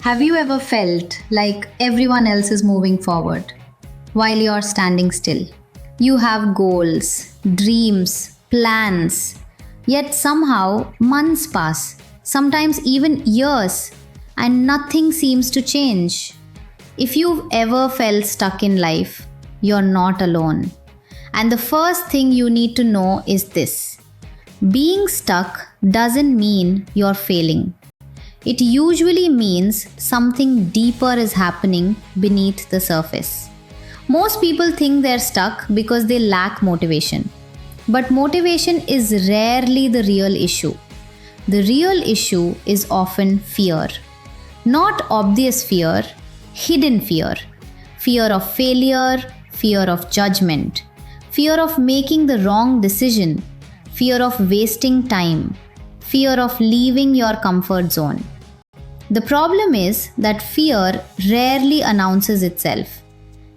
Have you ever felt like everyone else is moving forward while you're standing still? You have goals, dreams, plans, yet somehow months pass, sometimes even years, and nothing seems to change. If you've ever felt stuck in life, you're not alone. And the first thing you need to know is this: being stuck doesn't mean you're failing. It usually means something deeper is happening beneath the surface. Most people think they're stuck because they lack motivation. But motivation is rarely the real issue. The real issue is often fear. Not obvious fear, hidden fear. Fear of failure, fear of judgment, fear of making the wrong decision, fear of wasting time, fear of leaving your comfort zone. The problem is that fear rarely announces itself.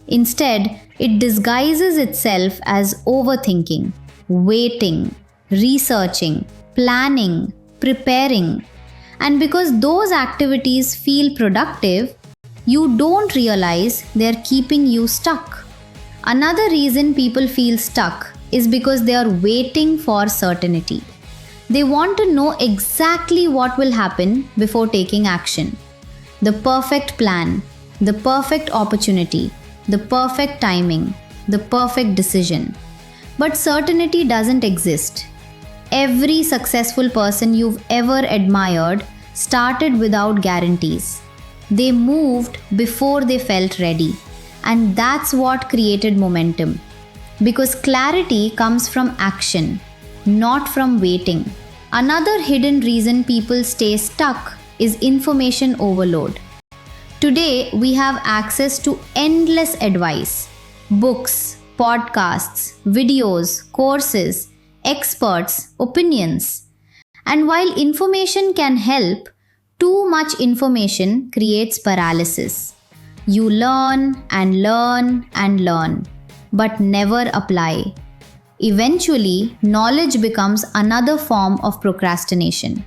Instead, it disguises itself as overthinking, waiting, researching, planning, preparing. And because those activities feel productive, you don't realize they're keeping you stuck. Another reason people feel stuck is because they are waiting for certainty. They want to know exactly what will happen before taking action. The perfect plan, the perfect opportunity, the perfect timing, the perfect decision. But certainty doesn't exist. Every successful person you've ever admired started without guarantees. They moved before they felt ready. And that's what created momentum. Because clarity comes from action, not from waiting. Another hidden reason people stay stuck is information overload. Today, we have access to endless advice: books, podcasts, videos, courses, experts, opinions. And while information can help, too much information creates paralysis. You learn and learn and learn, but never apply. Eventually, knowledge becomes another form of procrastination.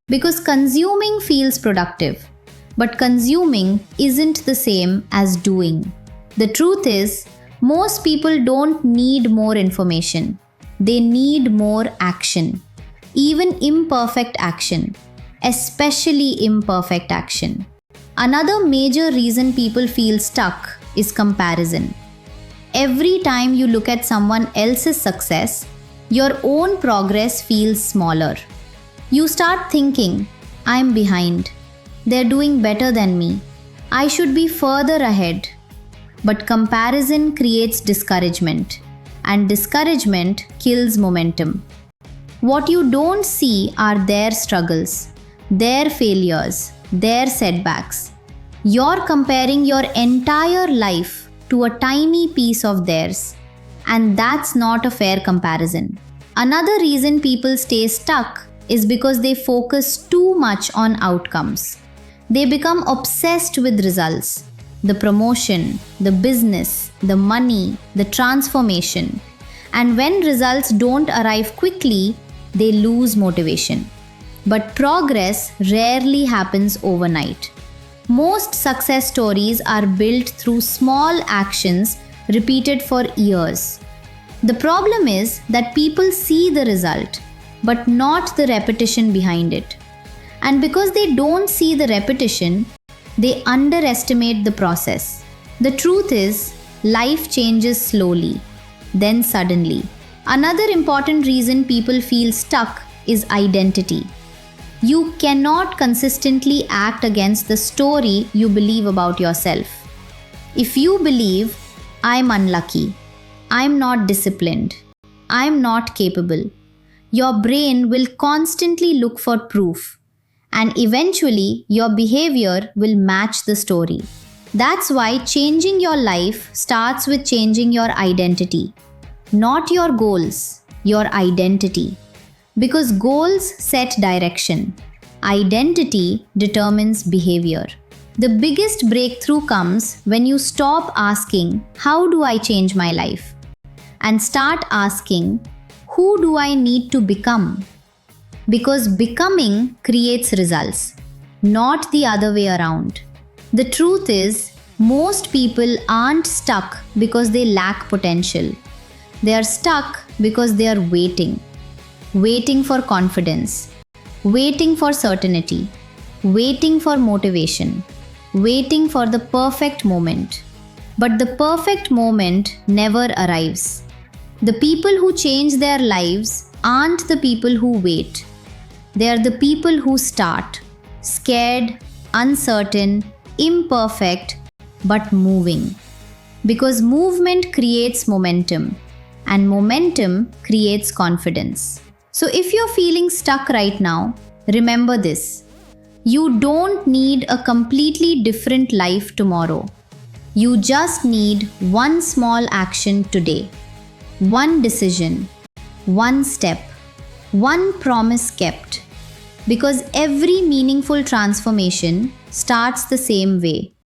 Because consuming feels productive, but consuming isn't the same as doing. The truth is, most people don't need more information. They need more action. Even imperfect action. Especially imperfect action. Another major reason people feel stuck is comparison. Every time you look at someone else's success, your own progress feels smaller. You start thinking, I'm behind. They're doing better than me. I should be further ahead. But comparison creates discouragement, and discouragement kills momentum. What you don't see are their struggles, their failures, their setbacks. You're comparing your entire life to a tiny piece of theirs, and that's not a fair comparison. Another reason people stay stuck is because they focus too much on outcomes. They become obsessed with results: the promotion, the business, the money, the transformation. And when results don't arrive quickly, they lose motivation. But progress rarely happens overnight. Most success stories are built through small actions repeated for years. The problem is that people see the result, but not the repetition behind it. And because they don't see the repetition, they underestimate the process. The truth is, life changes slowly, then suddenly. Another important reason people feel stuck is identity. You cannot consistently act against the story you believe about yourself. If you believe, I'm unlucky, I'm not disciplined, I'm not capable, your brain will constantly look for proof, and eventually your behavior will match the story. That's why changing your life starts with changing your identity. Not your goals, your identity. Because goals set direction. Identity determines behavior. The biggest breakthrough comes when you stop asking, how do I change my life? And start asking, who do I need to become? Because becoming creates results. not the other way around. The truth is, most people aren't stuck because they lack potential. They are stuck because they are waiting for confidence, waiting for certainty, waiting for motivation, waiting for the perfect moment. But the perfect moment never arrives. The people who change their lives aren't the people who wait. They are the people who start, scared, uncertain, imperfect, but moving. Because movement creates momentum, and momentum creates confidence. So if you're feeling stuck right now, remember this. You don't need a completely different life tomorrow. You just need one small action today, one decision, one step, one promise kept. Because every meaningful transformation starts the same way,